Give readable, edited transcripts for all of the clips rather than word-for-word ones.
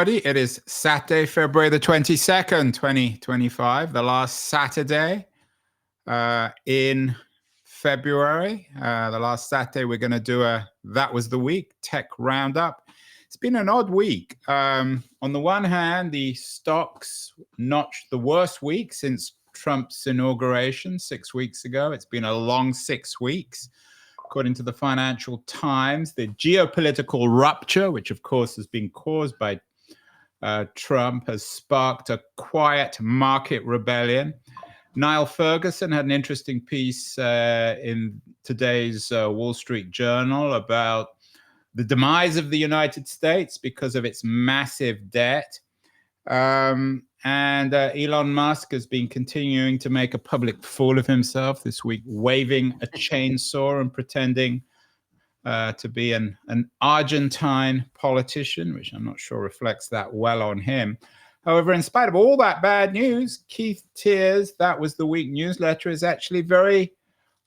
everybody. It is Saturday, February the 22nd, 2025, the last Saturday in February. The last Saturday, we're going to do That Was the Week Tech Roundup. It's been an odd week. On the one hand, the stocks notched the worst week since Trump's inauguration 6 weeks ago. It's been a long 6 weeks. According to the Financial Times, the geopolitical rupture, which of course has been caused by Trump, has sparked a quiet market rebellion. Niall Ferguson had an interesting piece in today's Wall Street Journal about the demise of the United States because of its massive debt. And Elon Musk has been continuing to make a public fool of himself this week, waving a chainsaw and pretending to be an Argentine politician, which I'm not sure reflects that well on him. However, in spite of all that bad news, Keith Tears, That Was the Week newsletter, is actually very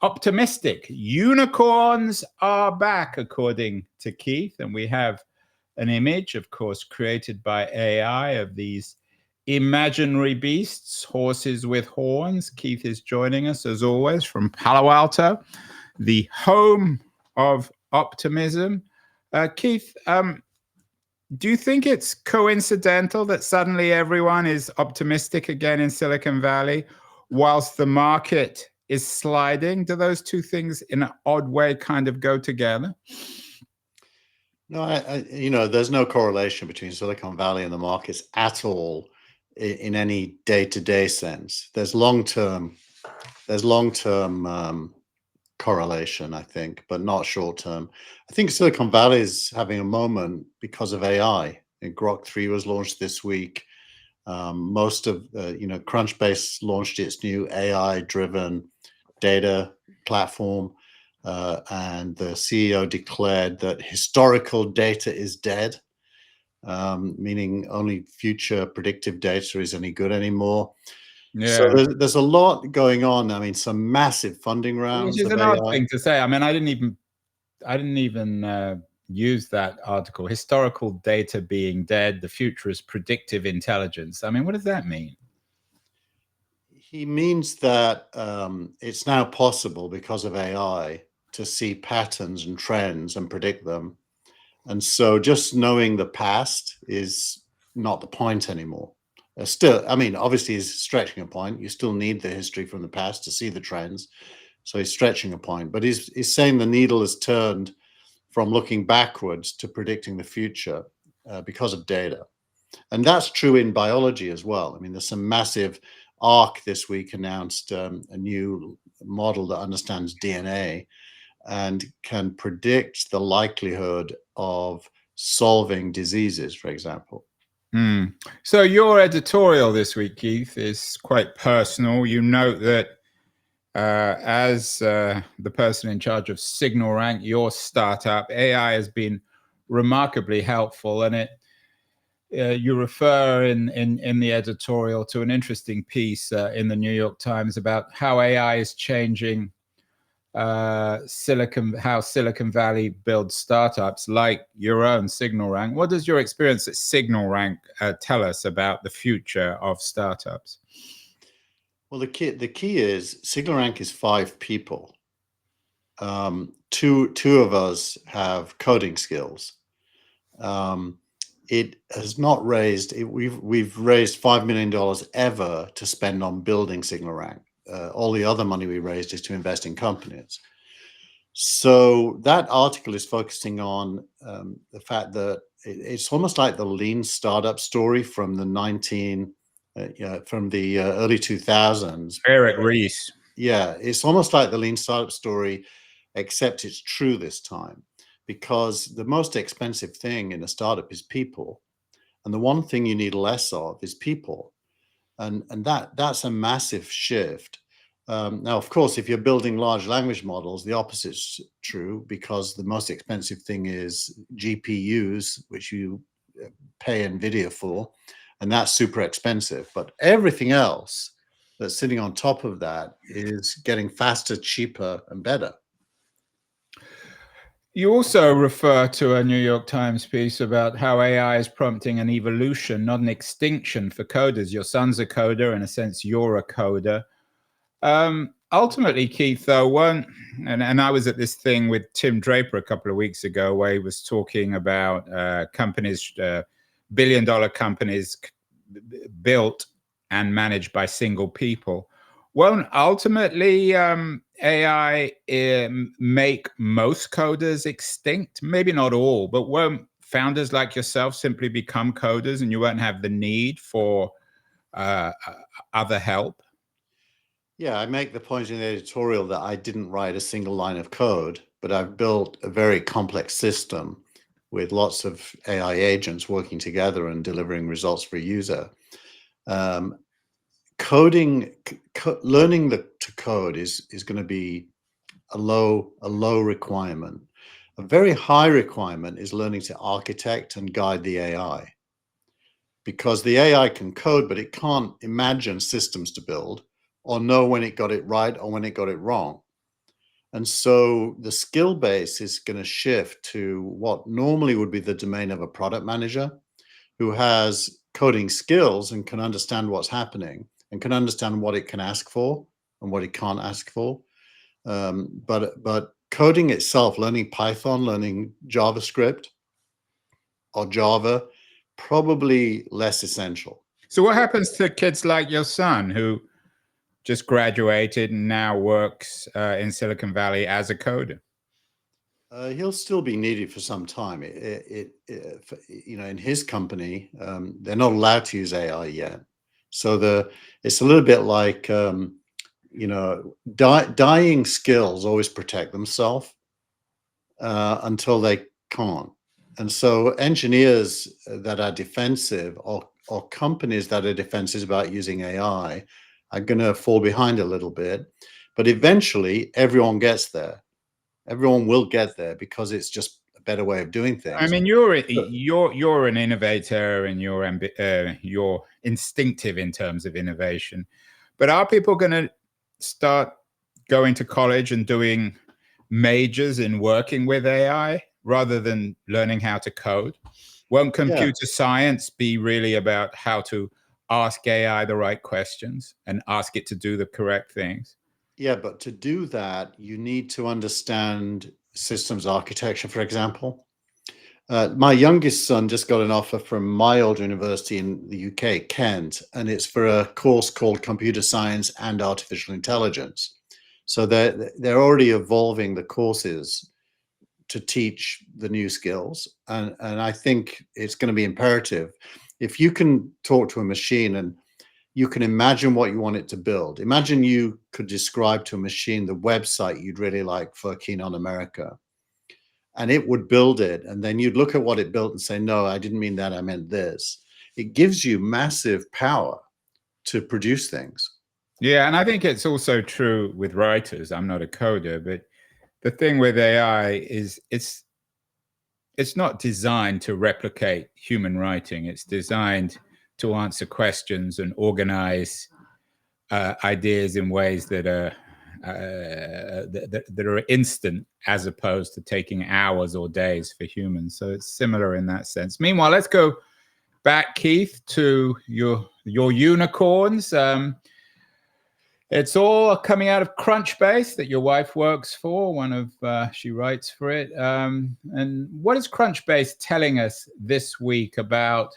optimistic. Unicorns are back, according to Keith, and we have an image, of course, created by AI of these imaginary beasts, horses with horns. Keith is joining us, as always, from Palo Alto, the home of optimism. Keith, do you think it's coincidental that suddenly everyone is optimistic again in Silicon Valley whilst the market is sliding? Do those two things in an odd way kind of go together? No, there's no correlation between Silicon Valley and the markets at all in any day-to-day sense. There's long-term correlation, I think, but not short-term. I think Silicon Valley is having a moment because of AI. Grok 3 was launched this week. Most of Crunchbase launched its new AI-driven data platform. And the CEO declared that historical data is dead, meaning only future predictive data is any good anymore. Yeah. So there's a lot going on. I mean, some massive funding rounds. Which is an odd thing to say. I mean, I didn't even use that article. Historical data being dead, the future is predictive intelligence. I mean, what does that mean? He means that it's now possible because of AI to see patterns and trends and predict them. And so just knowing the past is not the point anymore. Still, I mean, obviously he's stretching a point. You still need the history from the past to see the trends. So he's stretching a point, but he's saying the needle has turned from looking backwards to predicting the future because of data. And that's true in biology as well. I mean, there's some massive ARC this week announced a new model that understands DNA and can predict the likelihood of solving diseases, for example. So your editorial this week, Keith, is quite personal. You note that as the person in charge of SignalRank, your startup, AI has been remarkably helpful, and you refer in the editorial to an interesting piece in the New York Times about how AI is changing how Silicon Valley builds startups like your own SignalRank. What does your experience at SignalRank tell us about the future of startups? Well, the key is SignalRank is 5 people. Two of us have coding skills. It has not raised. We've raised $5 million ever to spend on building SignalRank. All the other money we raised is to invest in companies. So that article is focusing on the fact that it's almost like the lean startup story from the early 2000s. Eric Ries. Yeah, it's almost like the lean startup story, except it's true this time, because the most expensive thing in a startup is people, and the one thing you need less of is people. And that's a massive shift. Now, of course, if you're building large language models, the opposite's true, because the most expensive thing is GPUs, which you pay NVIDIA for, and that's super expensive. But everything else that's sitting on top of that is getting faster, cheaper, and better. You also refer to a New York Times piece about how AI is prompting an evolution, not an extinction for coders. Your son's a coder. In a sense, you're a coder. Ultimately, Keith, though, and I was at this thing with Tim Draper a couple of weeks ago where he was talking about companies, billion-dollar companies built and managed by single people. Won't ultimately AI make most coders extinct? Maybe not all, but won't founders like yourself simply become coders and you won't have the need for other help? Yeah, I make the point in the editorial that I didn't write a single line of code, but I've built a very complex system with lots of AI agents working together and delivering results for a user. Learning to code is going to be a low requirement. A very high requirement is learning to architect and guide the AI, because the AI can code, but it can't imagine systems to build or know when it got it right or when it got it wrong. And so the skill base is going to shift to what normally would be the domain of a product manager who has coding skills and can understand what's happening and can understand what it can ask for and what it can't ask for. But coding itself, learning Python, learning JavaScript or Java, probably less essential. So what happens to kids like your son who just graduated and now works in Silicon Valley as a coder? He'll still be needed for some time. In his company, they're not allowed to use AI yet. So it's a little bit like, dying skills always protect themselves until they can't. And so engineers that are defensive or companies that are defensive about using AI are going to fall behind a little bit. But eventually, everyone gets there. Everyone will get there because it's just a better way of doing things. I mean, you're an innovator and you're instinctive in terms of innovation. But are people going to start going to college and doing majors in working with AI rather than learning how to code? Won't computer science be really about how to ask AI the right questions and ask it to do the correct things? Yeah, but to do that, you need to understand systems architecture, for example. My youngest son just got an offer from my old university in the UK, Kent, and it's for a course called Computer Science and Artificial Intelligence. So they're already evolving the courses to teach the new skills. And I think it's going to be imperative. If you can talk to a machine and you can imagine what you want it to build. Imagine you could describe to a machine the website you'd really like for Keen on America, and it would build it. And then you'd look at what it built and say, no, I didn't mean that, I meant this. It gives you massive power to produce things. Yeah, and I think it's also true with writers. I'm not a coder, but the thing with AI is it's not designed to replicate human writing. It's designed to answer questions and organize ideas in ways that are instant, as opposed to taking hours or days for humans. So it's similar in that sense. Meanwhile, let's go back, Keith, to your unicorns. It's all coming out of Crunchbase that your wife works for. She writes for it. And what is Crunchbase telling us this week about,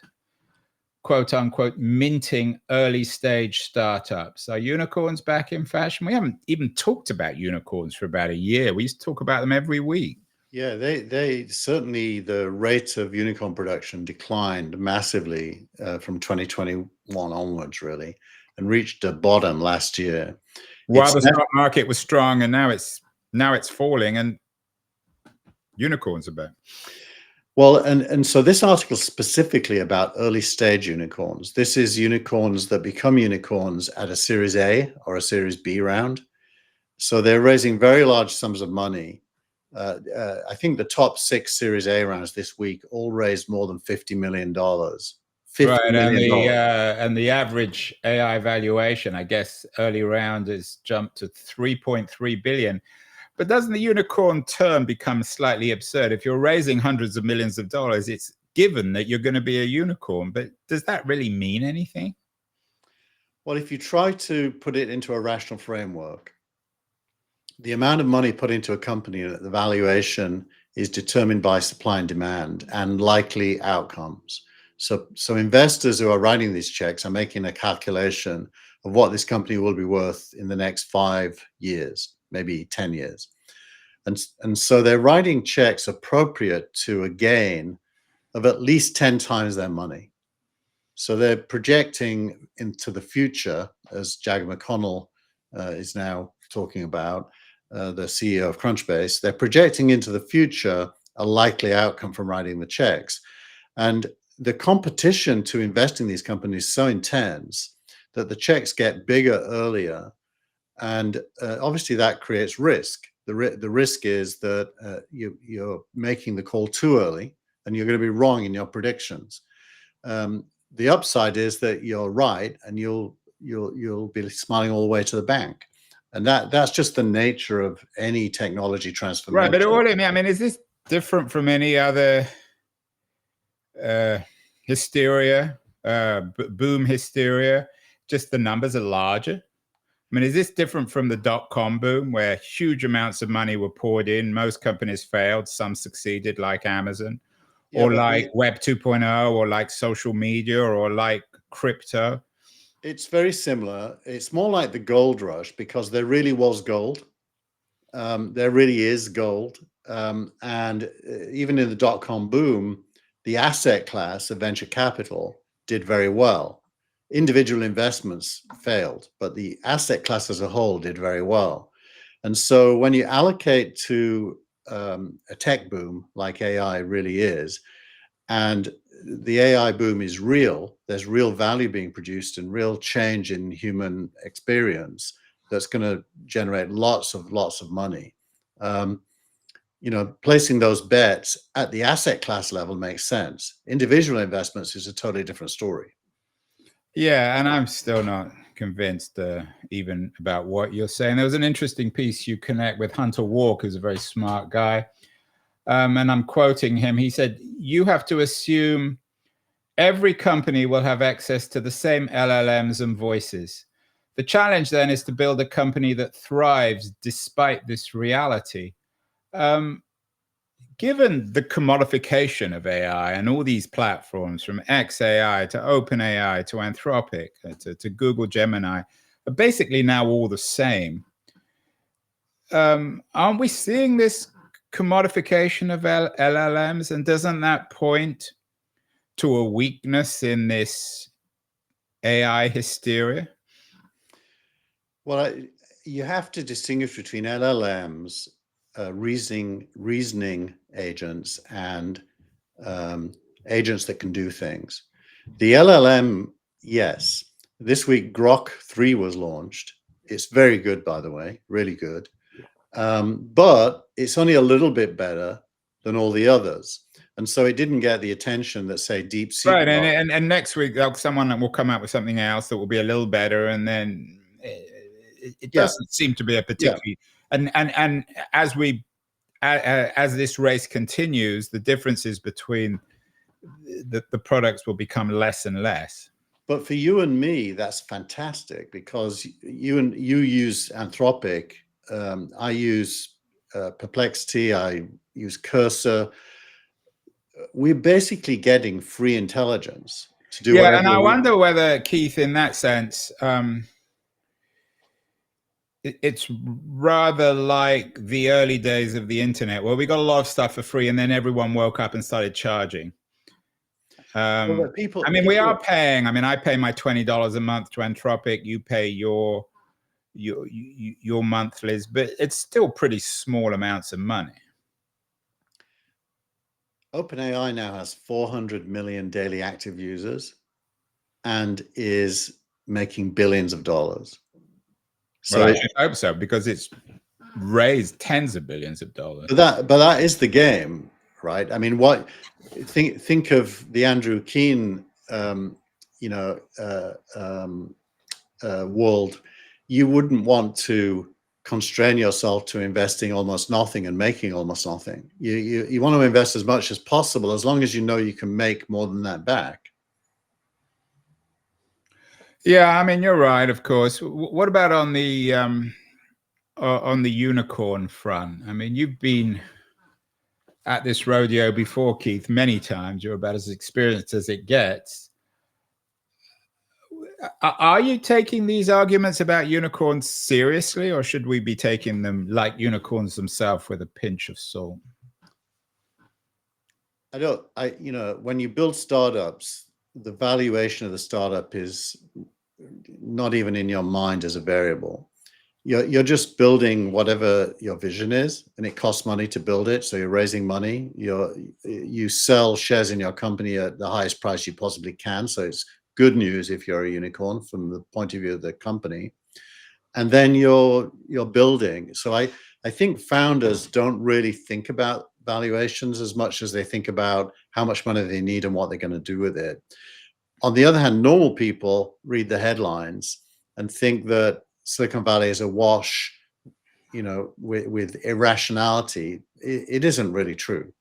quote unquote, minting early stage startups? Are unicorns back in fashion? We haven't even talked about unicorns for about a year. We used to talk about them every week. Yeah, they certainly, the rate of unicorn production declined massively from 2021 onwards, really, and reached a bottom last year. While the stock market was strong, and now it's falling, and unicorns are back. Well, and so this article specifically about early stage unicorns. This is unicorns that become unicorns at a Series A or a Series B round. So they're raising very large sums of money. I think the top 6 Series A rounds this week all raised more than $50 million. Right, and the average AI valuation, I guess, early round has jumped to 3.3 billion. But doesn't the unicorn term become slightly absurd? If you're raising hundreds of millions of dollars, it's given that you're going to be a unicorn. But does that really mean anything? Well, if you try to put it into a rational framework, the amount of money put into a company, the valuation is determined by supply and demand and likely outcomes. So investors who are writing these checks are making a calculation of what this company will be worth in the next 5 years, maybe 10 years. And so they're writing checks appropriate to a gain of at least 10 times their money. So they're projecting into the future, as Jagger McConnell is now talking about, the CEO of Crunchbase. They're projecting into the future a likely outcome from writing the checks. And the competition to invest in these companies is so intense that the checks get bigger earlier. And obviously that creates risk. The risk is that you're making the call too early and you're going to be wrong in your predictions. The upside is that you're right and you'll be smiling all the way to the bank. And that's just the nature of any technology transformation. Right, but what I mean, is this different from any other hysteria, boom hysteria? Just the numbers are larger. I mean, is this different from the dot-com boom where huge amounts of money were poured in? Most companies failed, some succeeded, like Amazon, or like Web 2.0, or like social media, or like crypto. It's very similar. It's more like the gold rush because there really was gold. There really is gold. And even in the dot-com boom, the asset class of venture capital did very well. Individual investments failed, but the asset class as a whole did very well. And so when you allocate to a tech boom like AI really is, and the AI boom is real, there's real value being produced and real change in human experience that's going to generate lots of money. Placing those bets at the asset class level makes sense. Individual investments is a totally different story. Yeah, and I'm still not convinced even about what you're saying. There was an interesting piece you connect with Hunter Walker, who's a very smart guy. And I'm quoting him. He said, you have to assume every company will have access to the same LLMs and voices. The challenge then is to build a company that thrives despite this reality. Given the commodification of AI and all these platforms from xAI to OpenAI to Anthropic to Google Gemini are basically now all the same, aren't we seeing this commodification of LLMs? And doesn't that point to a weakness in this AI hysteria? Well, you have to distinguish between LLMs, reasoning agents, and agents that can do things. The LLM, yes. This week, Grok 3 was launched. It's very good, by the way, really good. But it's only a little bit better than all the others. And so it didn't get the attention that, say, DeepSeek. Right, and next week, someone will come out with something else that will be a little better, and then it doesn't seem to be a particularly... And as this race continues, the differences between the products will become less and less. But for you and me, that's fantastic because you use Anthropic. I use Perplexity. I use Cursor. We're basically getting free intelligence to do whatever. And I wonder whether, Keith, in that sense, it's rather like the early days of the internet, where we got a lot of stuff for free, and then everyone woke up and started charging. We are paying. I pay my $20 a month to Anthropic. You pay your monthlies, but it's still pretty small amounts of money. OpenAI now has 400 million daily active users and is making billions of dollars. So I should hope so, because it's raised tens of billions of dollars. But that is the game, right? I mean, think of the Andrew Keen, world. You wouldn't want to constrain yourself to investing almost nothing and making almost nothing. You want to invest as much as possible, as long as you know you can make more than that back. Yeah, I mean, you're right, of course. What about on the unicorn front? I mean, you've been at this rodeo before, Keith, many times. You're about as experienced as it gets. Are you taking these arguments about unicorns seriously, or should we be taking them like unicorns themselves with a pinch of salt? When you build startups, the valuation of the startup is not even in your mind as a variable. You're just building whatever your vision is, and it costs money to build it. So you're raising money. You sell shares in your company at the highest price you possibly can. So it's good news if you're a unicorn from the point of view of the company. And then you're building. So I think founders don't really think about valuations as much as they think about how much money they need and what they're going to do with it. On the other hand, normal people read the headlines and think that Silicon Valley is awash, with irrationality. It isn't really true.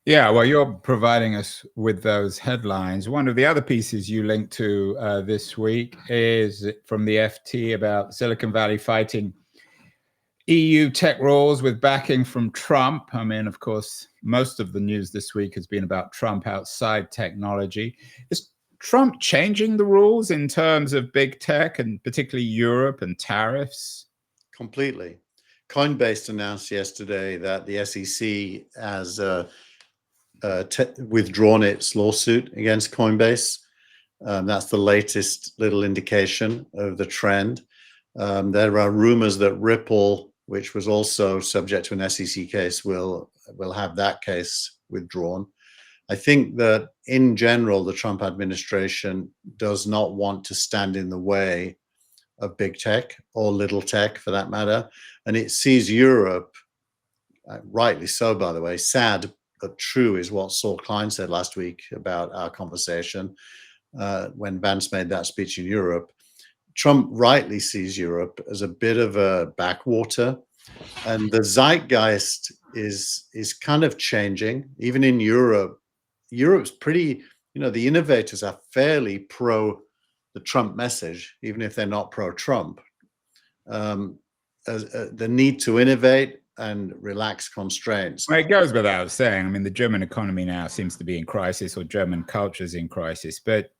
Yeah, well, you're providing us with those headlines. One of the other pieces you linked to this week is from the FT about Silicon Valley fighting EU tech rules with backing from Trump. I mean, of course, most of the news this week has been about Trump outside technology. Is Trump changing the rules in terms of big tech and particularly Europe and tariffs? Completely. Coinbase announced yesterday that the SEC has withdrawn its lawsuit against Coinbase. That's the latest little indication of the trend. There are rumors that Ripple, which was also subject to an SEC case, will have that case withdrawn. I think that in general, the Trump administration does not want to stand in the way of big tech or little tech for that matter. And it sees Europe, rightly so, by the way, sad but true is what Saul Klein said last week about our conversation when Vance made that speech in Europe. Trump rightly sees Europe as a bit of a backwater, and the zeitgeist is kind of changing. Even in Europe, Europe's pretty, the innovators are fairly pro the Trump message, even if they're not pro-Trump. The need to innovate and relax constraints. Well, it goes without saying. I mean, the German economy now seems to be in crisis, or German culture's in crisis, but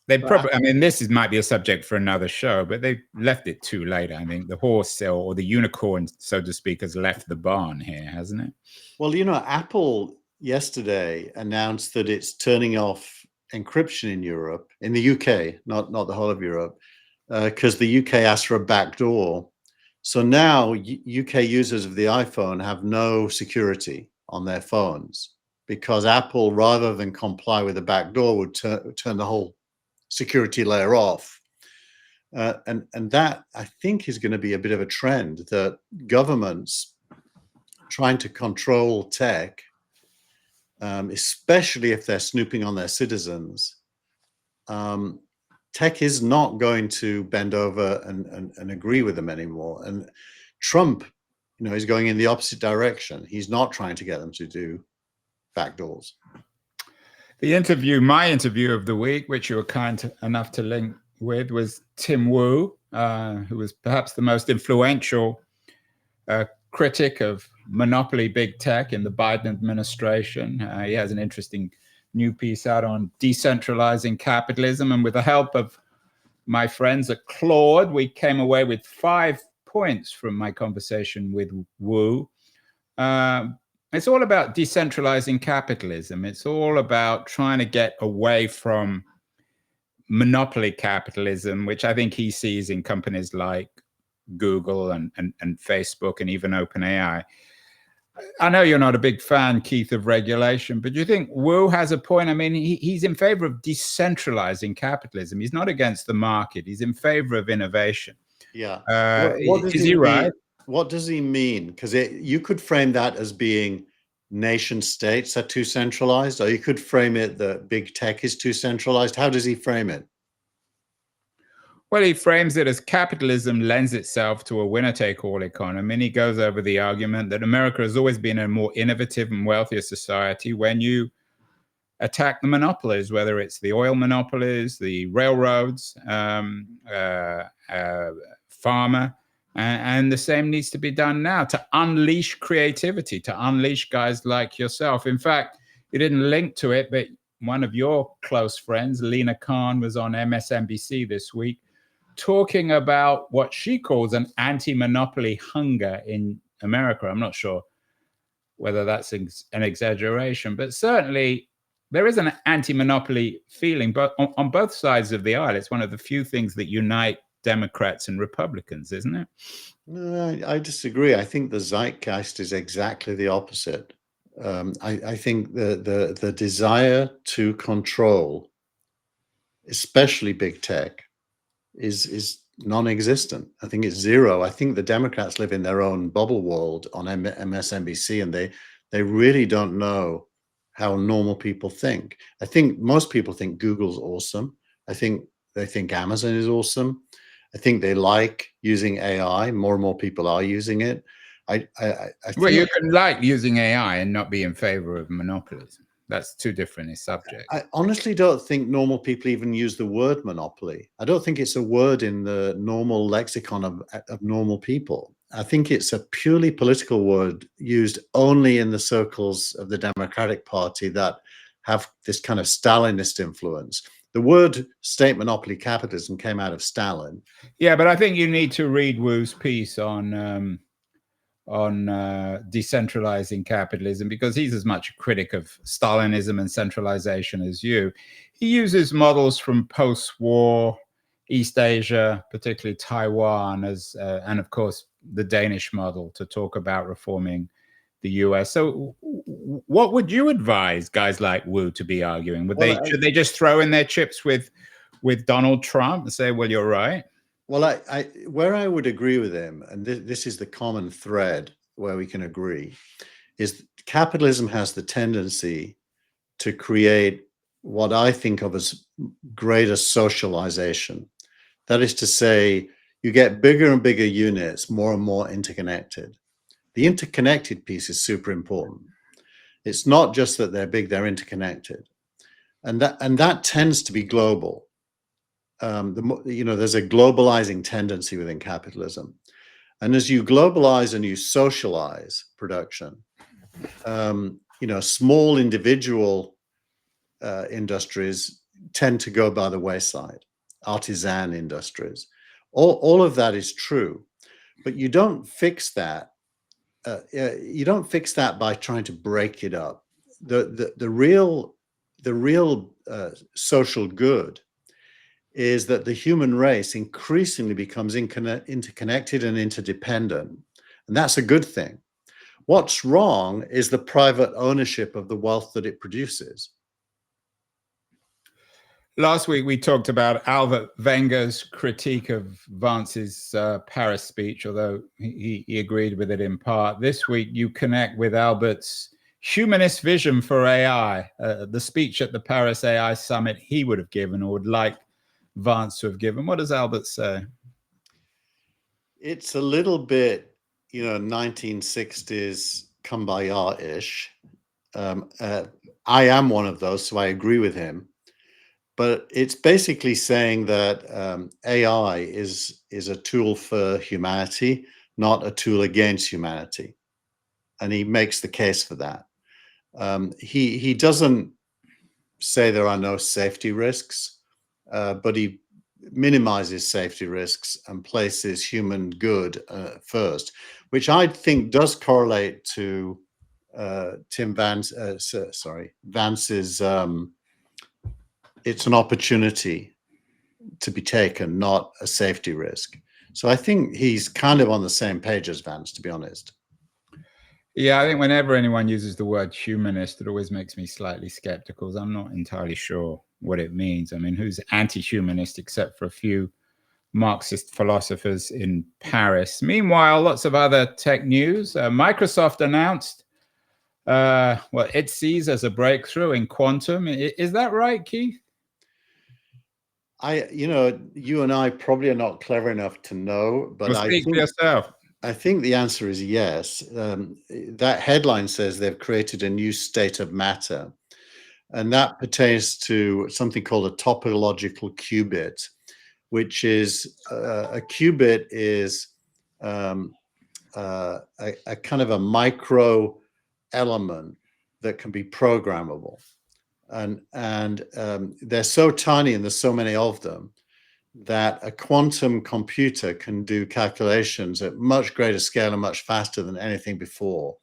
they probably, I mean, might be a subject for another show, but they left it too late. I think the horse or the unicorn, so to speak, has left the barn here, hasn't it? Well, Apple yesterday announced that it's turning off encryption in Europe, in the UK, not the whole of Europe, because the UK asked for a backdoor. So now UK users of the iPhone have no security on their phones because Apple, rather than comply with the backdoor, would turn the whole security layer off. And that, I think, is going to be a bit of a trend, that governments trying to control tech, especially if they're snooping on their citizens, tech is not going to bend over and agree with them anymore. And Trump, is going in the opposite direction. He's not trying to get them to do backdoors. My interview of the week, which you were kind enough to link with, was Tim Wu, who was perhaps the most influential critic of monopoly big tech in the Biden administration. He has an interesting new piece out on decentralizing capitalism. And with the help of my friends at Claude, we came away with 5 points from my conversation with Wu. It's all about decentralizing capitalism. It's all about trying to get away from monopoly capitalism, which I think he sees in companies like Google and Facebook and even OpenAI. I know you're not a big fan, Keith, of regulation, but do you think Wu has a point? I mean, he's in favor of decentralizing capitalism. He's not against the market. He's in favor of innovation. Yeah. Is he right? What does he mean? Because you could frame that as being nation states are too centralized, or you could frame it that big tech is too centralized. How does he frame it? Well, he frames it as capitalism lends itself to a winner-take-all economy, and he goes over the argument that America has always been a more innovative and wealthier society when you attack the monopolies, whether it's the oil monopolies, the railroads, pharma, and the same needs to be done now to unleash creativity, to unleash guys like yourself. In fact, you didn't link to it, but one of your close friends, Lena Khan, was on MSNBC this week talking about what she calls an anti-monopoly hunger in America. I'm not sure whether that's an exaggeration, but certainly there is an anti-monopoly feeling, but on both sides of the aisle. It's one of the few things that unite Democrats and Republicans, isn't it? No, I disagree. I think the zeitgeist is exactly the opposite. I think the desire to control, especially big tech, is non-existent. I think it's zero. I think the Democrats live in their own bubble world on MSNBC, and they really don't know how normal people think. I think most people think Google's awesome. I think they think Amazon is awesome. I think they like using AI. More and more people are using it. I think, well, you can like using AI and not be in favor of monopolies. That's two different subjects. I honestly don't think normal people even use the word monopoly. I don't think it's a word in the normal lexicon of normal people. I think it's a purely political word used only in the circles of the Democratic Party that have this kind of Stalinist influence. The word state monopoly capitalism came out of Stalin. Yeah, but I think you need to read Wu's piece on decentralizing capitalism, because he's as much a critic of Stalinism and centralization as you. He uses models from post-war East Asia, particularly Taiwan, as and of course the Danish model, to talk about reforming the US. So what would you advise guys like Wu to be arguing? Should they just throw in their chips with Donald Trump and say, well, you're right? Well, where I would agree with him, and this is the common thread where we can agree, is capitalism has the tendency to create what I think of as greater socialization. That is to say, you get bigger and bigger units, more and more interconnected. The interconnected piece is super important. It's not just that they're big, they're interconnected. And that tends to be global. There's a globalizing tendency within capitalism. And as you globalize and you socialize production, small individual industries tend to go by the wayside, artisan industries. All of that is true, but you don't fix that. You don't fix that by trying to break it up. The real social good is that the human race increasingly becomes interconnected and interdependent. And that's a good thing. What's wrong is the private ownership of the wealth that it produces. Last week, we talked about Albert Wenger's critique of Vance's Paris speech, although he agreed with it in part. This week, you connect with Albert's humanist vision for AI, the speech at the Paris AI Summit he would have given or would like Vance to have given. What does Albert say? It's a little bit, 1960s kumbaya-ish. I am one of those, so I agree with him. But it's basically saying that AI is a tool for humanity, not a tool against humanity. And he makes the case for that. He doesn't say there are no safety risks, but he minimizes safety risks and places human good first, which I think does correlate to Vance's it's an opportunity to be taken, not a safety risk. So I think he's kind of on the same page as Vance, to be honest. Yeah, I think whenever anyone uses the word humanist, it always makes me slightly skeptical. I'm not entirely sure what it means. I mean, who's anti-humanist except for a few Marxist philosophers in Paris? Meanwhile, lots of other tech news. Microsoft announced what it sees as a breakthrough in quantum. Is that right, Keith? you and I probably are not clever enough to know, but Well, speak for yourself. I think the answer is yes. That headline says they've created a new state of matter, and that pertains to something called a topological qubit, which is a qubit is a kind of a micro element that can be programmable, and they're so tiny and there's so many of them that a quantum computer can do calculations at much greater scale and much faster than anything before.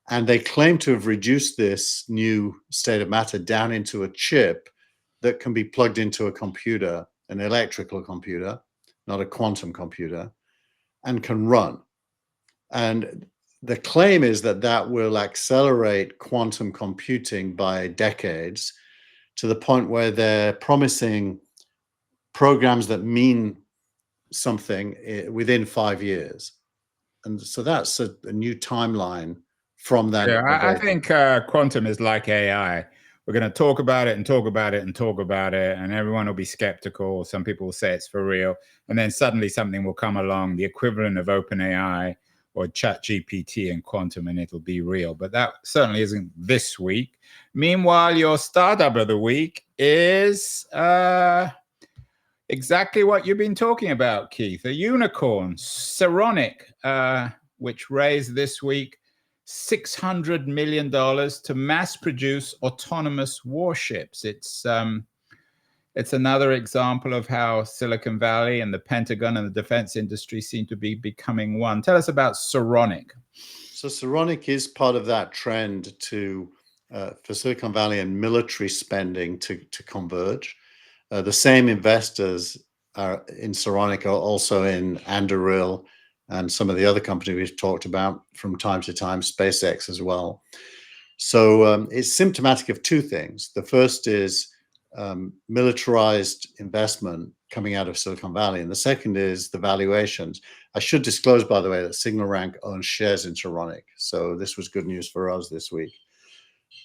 And they claim to have reduced this new state of matter down into a chip that can be plugged into a computer, an electrical computer, not a quantum computer, and can run. And the claim is that that will accelerate quantum computing by decades, to the point where they're promising programs that mean something within 5 years. And so that's a new timeline from that. Yeah, I think quantum is like AI. We're going to talk about it and talk about it and talk about it, and everyone will be skeptical. Some people will say it's for real. And then suddenly something will come along, the equivalent of OpenAI or ChatGPT and quantum, and it'll be real. But that certainly isn't this week. Meanwhile, your startup of the week is exactly what you've been talking about, Keith. A unicorn, Saronic, which raised this week $600 million to mass produce autonomous warships. It's another example of how Silicon Valley and the Pentagon and the defense industry seem to be becoming one. Tell us about Saronic. So Saronic is part of that trend for Silicon Valley and military spending to converge. The same investors are in Saronic are also in Anduril and some of the other companies we've talked about from time to time, SpaceX as well. So it's symptomatic of two things. The first is militarized investment coming out of Silicon Valley, and the second is the valuations. I should disclose, by the way, that SignalRank owns shares in Saronic, so this was good news for us this week.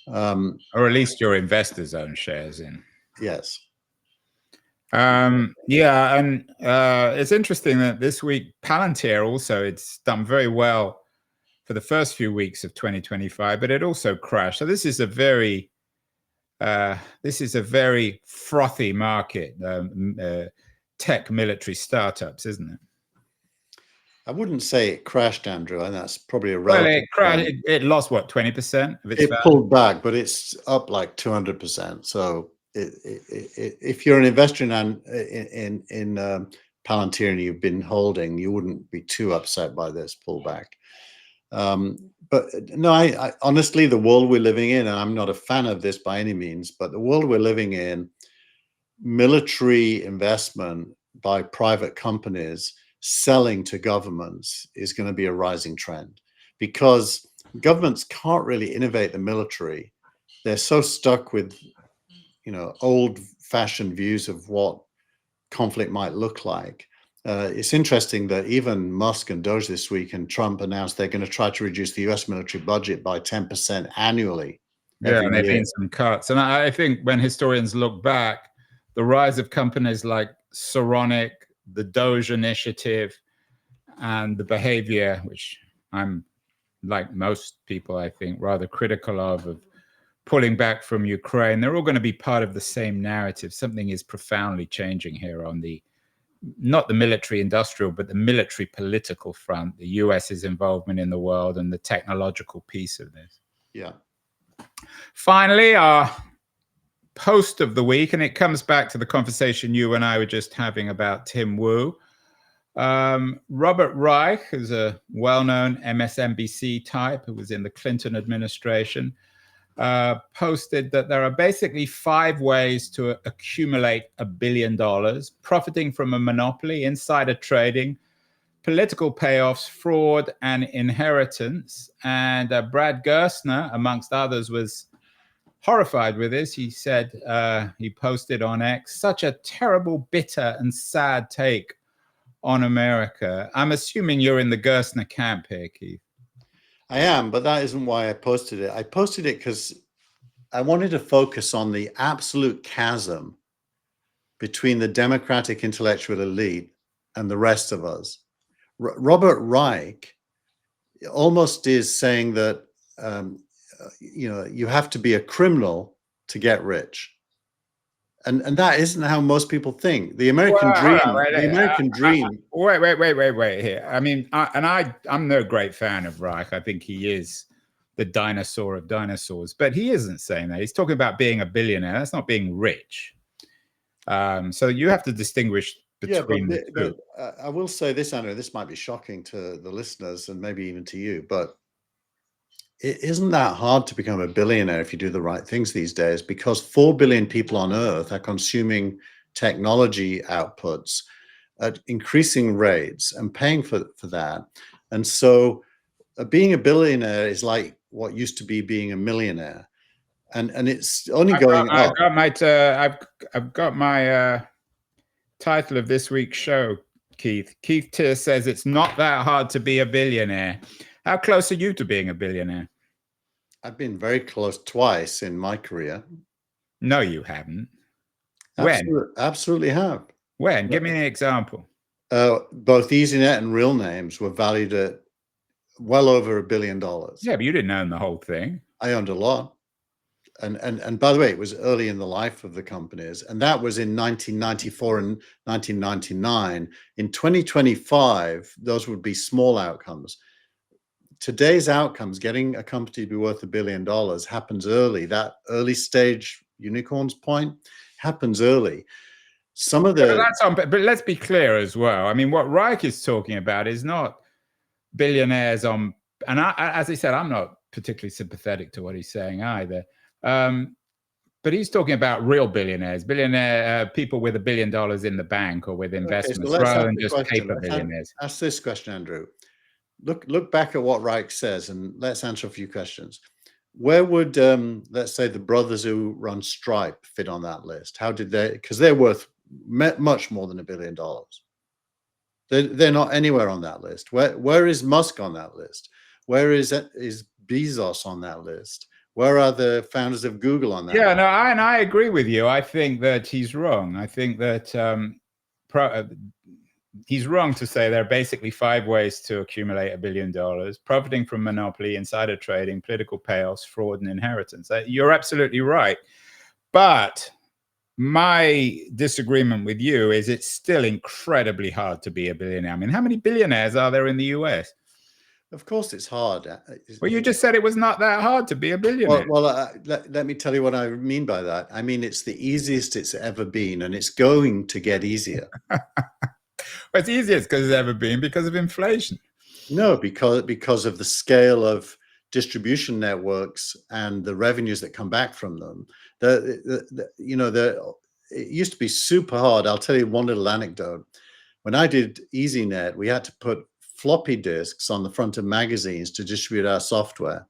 Or at least your investors own shares in. Yes. Yeah, and it's interesting that this week Palantir also, it's done very well for the first few weeks of 2025, but it also crashed. So this is a very frothy market, tech military startups, isn't it? I wouldn't say it crashed, Andrew, and that's probably a relative. Well, it crashed. It lost what, 20% of its value? It pulled back, but it's up like 200%. So if you're an investor in Palantir and you've been holding, you wouldn't be too upset by this pullback. But no, I honestly, the world we're living in, and I'm not a fan of this by any means, but the world we're living in, military investment by private companies selling to governments is going to be a rising trend, because governments can't really innovate the military. They're so stuck with, old-fashioned views of what conflict might look like. It's interesting that even Musk and Doge this week and Trump announced they're going to try to reduce the US military budget by 10% annually. Yeah, and there've been some cuts. And I think when historians look back, the rise of companies like Saronic, the Doge initiative, and the behavior, which I'm, like most people, I think, rather critical of pulling back from Ukraine, they're all going to be part of the same narrative. Something is profoundly changing here on not the military industrial, but the military political front, the US's involvement in the world and the technological piece of this. Yeah. Finally, our post of the week, and it comes back to the conversation you and I were just having about Tim Wu. Robert Reich, who's a well-known MSNBC type who was in the Clinton administration, posted that there are basically 5 ways to accumulate $1 billion: profiting from a monopoly, insider trading, political payoffs, fraud, and inheritance. And Brad Gerstner, amongst others, was horrified with this. He said, he posted on X, "Such a terrible, bitter, and sad take on America." I'm assuming you're in the Gerstner camp here, Keith. I am, but that isn't why I posted it. I posted it because I wanted to focus on the absolute chasm between the democratic intellectual elite and the rest of us. Robert Reich almost is saying that you have to be a criminal to get rich, and that isn't how most people think. The American dream. Wait here. I mean, I'm no great fan of Reich. I think he is the dinosaur of dinosaurs, but he isn't saying that. He's talking about being a billionaire. That's not being rich. So you have to distinguish between the two. I will say this, Andrew, this might be shocking to the listeners and maybe even to you, but it isn't that hard to become a billionaire if you do the right things these days, because 4 billion people on Earth are consuming technology outputs at increasing rates and paying for that. And so being a billionaire is like what used to be being a millionaire. And it's only going up. I've got my title of this week's show, Keith. Keith Teare says it's not that hard to be a billionaire. How close are you to being a billionaire? I've been very close twice in my career. No, you haven't. Absolutely have. When? Give me an example. Both EasyNet and Real Names were valued at well over $1 billion. Yeah, but you didn't own the whole thing. I owned a lot. And by the way, it was early in the life of the companies, and that was in 1994 and 1999. In 2025, those would be small outcomes. Today's outcomes, getting a company to be worth $1 billion, happens early. That early stage unicorns point happens early. Some of the but let's be clear as well. I mean, what Reich is talking about is not billionaires on, and as he said, I'm not particularly sympathetic to what he's saying either. But he's talking about real billionaires, people with $1 billion in the bank or with investments, rather than just paper billionaires. Ask this question, Andrew. Look back at what Reich says, and let's answer a few questions. Where would, let's say, the brothers who run Stripe fit on that list? How did they? Because they're worth much more than $1 billion. They're not anywhere on that list. Where is Musk on that list? Where is Bezos on that list? Where are the founders of Google on that? Yeah, no, I agree with you. I think that he's wrong. I think that he's wrong to say there are basically 5 ways to accumulate $1 billion: profiting from monopoly, insider trading, political payoffs, fraud, and inheritance. You're absolutely right. But my disagreement with you is it's still incredibly hard to be a billionaire. I mean, how many billionaires are there in the US? Of course, it's hard. Well, you just said it was not that hard to be a billionaire. Let me tell you what I mean by that. I mean, it's the easiest it's ever been, and it's going to get easier. Well, it's easiest because it's ever been because of inflation. No, because of the scale of distribution networks and the revenues that come back from them. It used to be super hard. I'll tell you one little anecdote. When I did EasyNet, we had to put floppy disks on the front of magazines to distribute our software.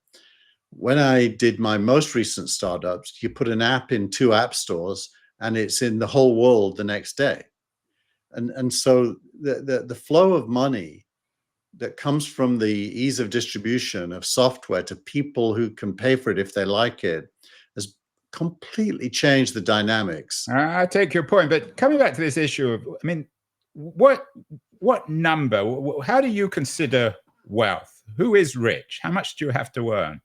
When I did my most recent startups, you put an app in 2 app stores and it's in the whole world the next day. And so the flow of money that comes from the ease of distribution of software to people who can pay for it if they like it has completely changed the dynamics. I take your point, but coming back to this issue of, I mean, what number, how do you consider wealth? Who is rich? How much do you have to earn?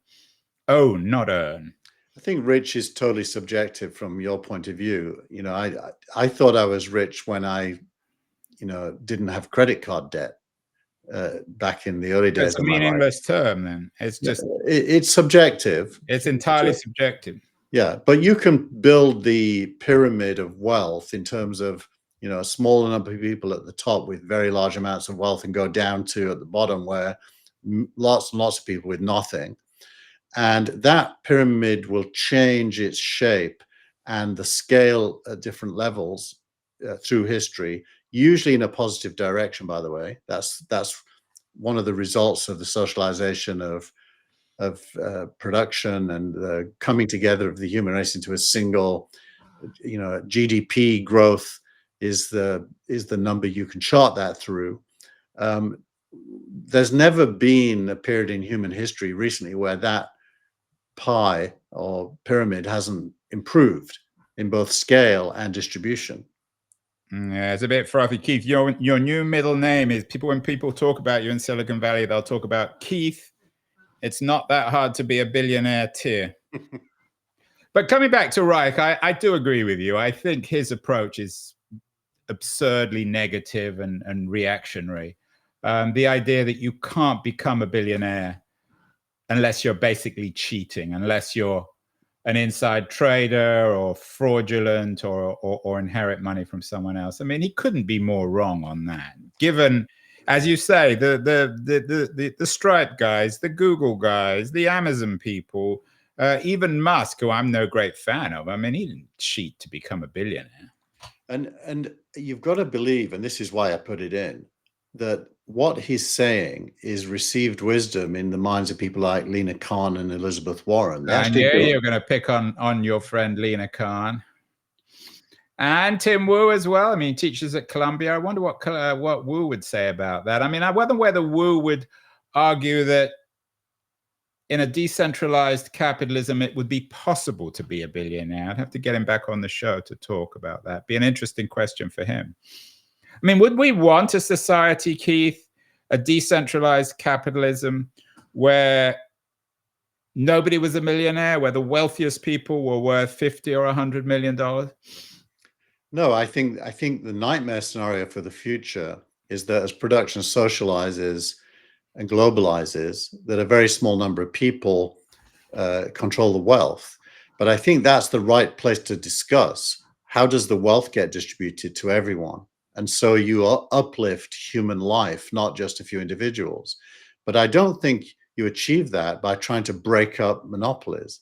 Own, not earn. I think rich is totally subjective from your point of view. You know, I thought I was rich when I, didn't have credit card debt back in the early days. It's a meaningless term then. It's just... It's subjective. It's entirely subjective. Yeah, but you can build the pyramid of wealth in terms of, a smaller number of people at the top with very large amounts of wealth and go down to at the bottom where lots and lots of people with nothing. And that pyramid will change its shape and the scale at different levels through history, usually in a positive direction, by the way. That's one of the results of the socialization of production and the coming together of the human race into a single, GDP growth is the number you can chart that through. There's never been a period in human history recently where that pie or pyramid hasn't improved in both scale and distribution. Yeah, it's a bit frothy. Keith, your new middle name is when people talk about you in Silicon Valley, they'll talk about Keith. It's not that hard to be a billionaire tier. But coming back to Reich, I do agree with you. I think his approach is absurdly negative and reactionary. The idea that you can't become a billionaire unless you're basically cheating, unless you're an inside trader or fraudulent or inherit money from someone else. I mean, he couldn't be more wrong on that. Given, as you say, the Stripe guys, the Google guys, the Amazon people, even Musk, who I'm no great fan of. I mean, he didn't cheat to become a billionaire. And you've got to believe, and this is why I put it in, that what he's saying is received wisdom in the minds of people like Lina Khan and Elizabeth Warren. And yeah, you're going to pick on your friend Lina Khan and Tim Wu as well. I mean, teachers at Columbia. I wonder what Wu would say about that. I mean, I wonder whether Wu would argue that in a decentralized capitalism, it would be possible to be a billionaire. I'd have to get him back on the show to talk about that. Be an interesting question for him. I mean, would we want a society, Keith, a decentralized capitalism where nobody was a millionaire, where the wealthiest people were worth $50 or $100 million? No, I think the nightmare scenario for the future is that as production socializes and globalizes, that a very small number of people control the wealth. But I think that's the right place to discuss. How does the wealth get distributed to everyone? And so you uplift human life, not just a few individuals. But I don't think you achieve that by trying to break up monopolies.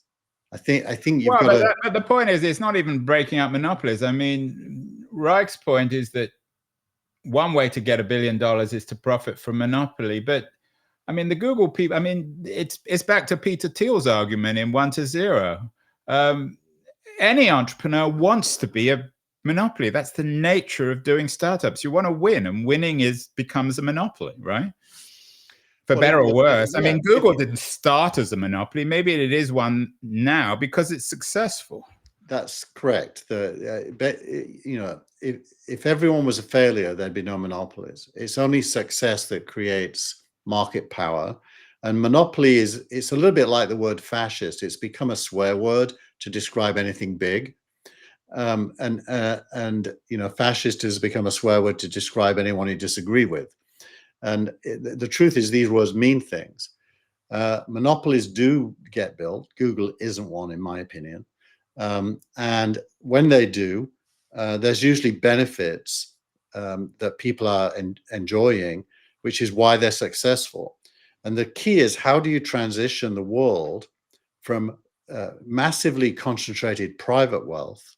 I think you've got to. But the point is, it's not even breaking up monopolies. I mean, Reich's point is that one way to get $1 billion is to profit from monopoly. But I mean, the Google people, I mean, it's back to Peter Thiel's argument in 1 to 0. Any entrepreneur wants to be a monopoly. That's the nature of doing startups. You want to win, and winning becomes a monopoly, right? For better or worse. I mean, Google didn't start as a monopoly. Maybe it is one now because it's successful. That's correct. If everyone was a failure, there'd be no monopolies. It's only success that creates market power. And monopoly it's a little bit like the word fascist. It's become a swear word to describe anything big. Fascist has become a swear word to describe anyone you disagree with. And the truth is, these words mean things. Monopolies do get built. Google isn't one, in my opinion. And when they do, there's usually benefits that people are enjoying, which is why they're successful. And the key is, how do you transition the world from massively concentrated private wealth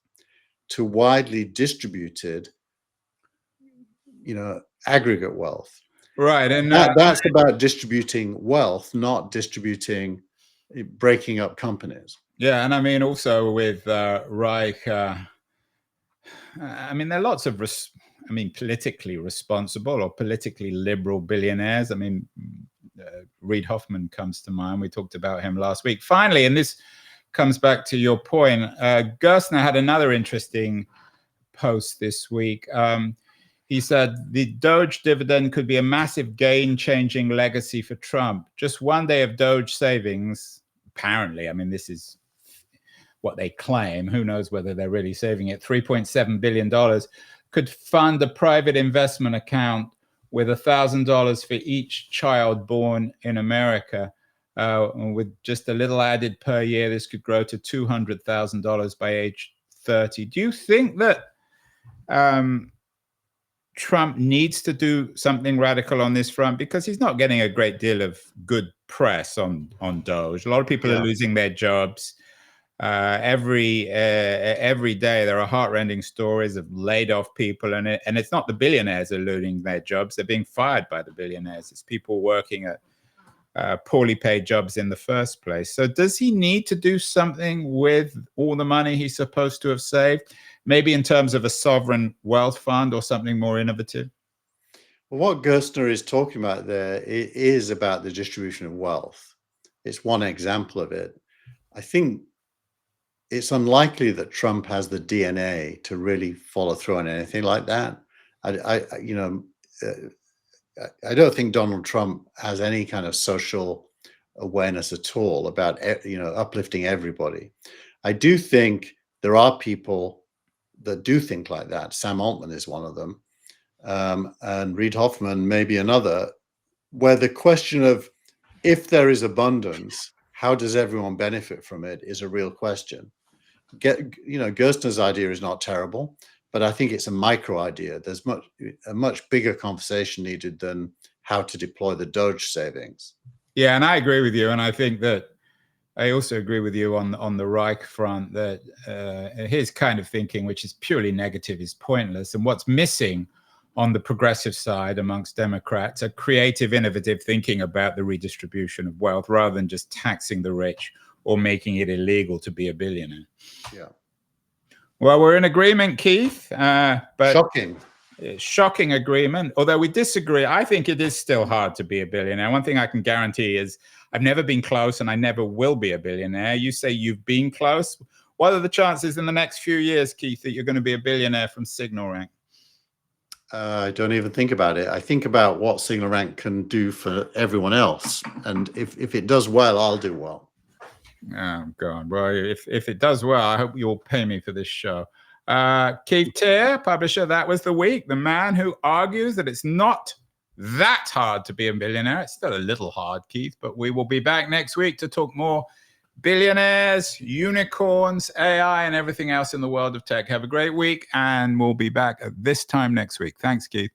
to widely distributed, aggregate wealth? Right. And that's about distributing wealth, not breaking up companies. Yeah. And I mean, also with Reich, I mean, there are lots of, politically responsible or politically liberal billionaires. I mean, Reid Hoffman comes to mind. We talked about him last week. Finally, and this comes back to your point, Gerstner had another interesting post this week. He said the Doge dividend could be a massive game-changing legacy for Trump. Just one day of Doge savings, apparently, I mean, this is what they claim. Who knows whether they're really saving it? $3.7 billion could fund a private investment account with $1,000 for each child born in America. With just a little added per year, this could grow to $200,000 by age 30. Do you think that Trump needs to do something radical on this front, because he's not getting a great deal of good press on Doge? A lot of people are losing their jobs. Every day there are heartrending stories of laid off people, and it's not the billionaires are losing their jobs; they're being fired by the billionaires. It's people working at poorly paid jobs in the first place. So does he need to do something with all the money he's supposed to have saved? Maybe in terms of a sovereign wealth fund or something more innovative? Well, what Gerstner is talking about there is about the distribution of wealth. It's one example of it. I think it's unlikely that Trump has the DNA to really follow through on anything like that. You know, I don't think Donald Trump has any kind of social awareness at all about, you know, uplifting everybody. I do think there are people that do think like that. Sam Altman is one of them, and Reid Hoffman may be another, where the question of if there is abundance, how does everyone benefit from it is a real question. You know, Gerstner's idea is not terrible, but I think it's a micro idea. There's a much bigger conversation needed than how to deploy the Doge savings. Yeah, and I agree with you. And I think that I also agree with you on the Reich front that his kind of thinking, which is purely negative, is pointless. And what's missing on the progressive side amongst Democrats are creative, innovative thinking about the redistribution of wealth rather than just taxing the rich or making it illegal to be a billionaire. Yeah. Well, we're in agreement, Keith. But shocking agreement. Although we disagree, I think it is still hard to be a billionaire. One thing I can guarantee is I've never been close and I never will be a billionaire. You say you've been close. What are the chances in the next few years, Keith, that you're going to be a billionaire from SignalRank? I don't even think about it. I think about what SignalRank can do for everyone else. And if it does well, I'll do well. Oh, God. Well, if it does well, I hope you'll pay me for this show. Keith Teare, publisher, that was the week. The man who argues that it's not that hard to be a billionaire. It's still a little hard, Keith, but we will be back next week to talk more billionaires, unicorns, AI, and everything else in the world of tech. Have a great week, and we'll be back at this time next week. Thanks, Keith.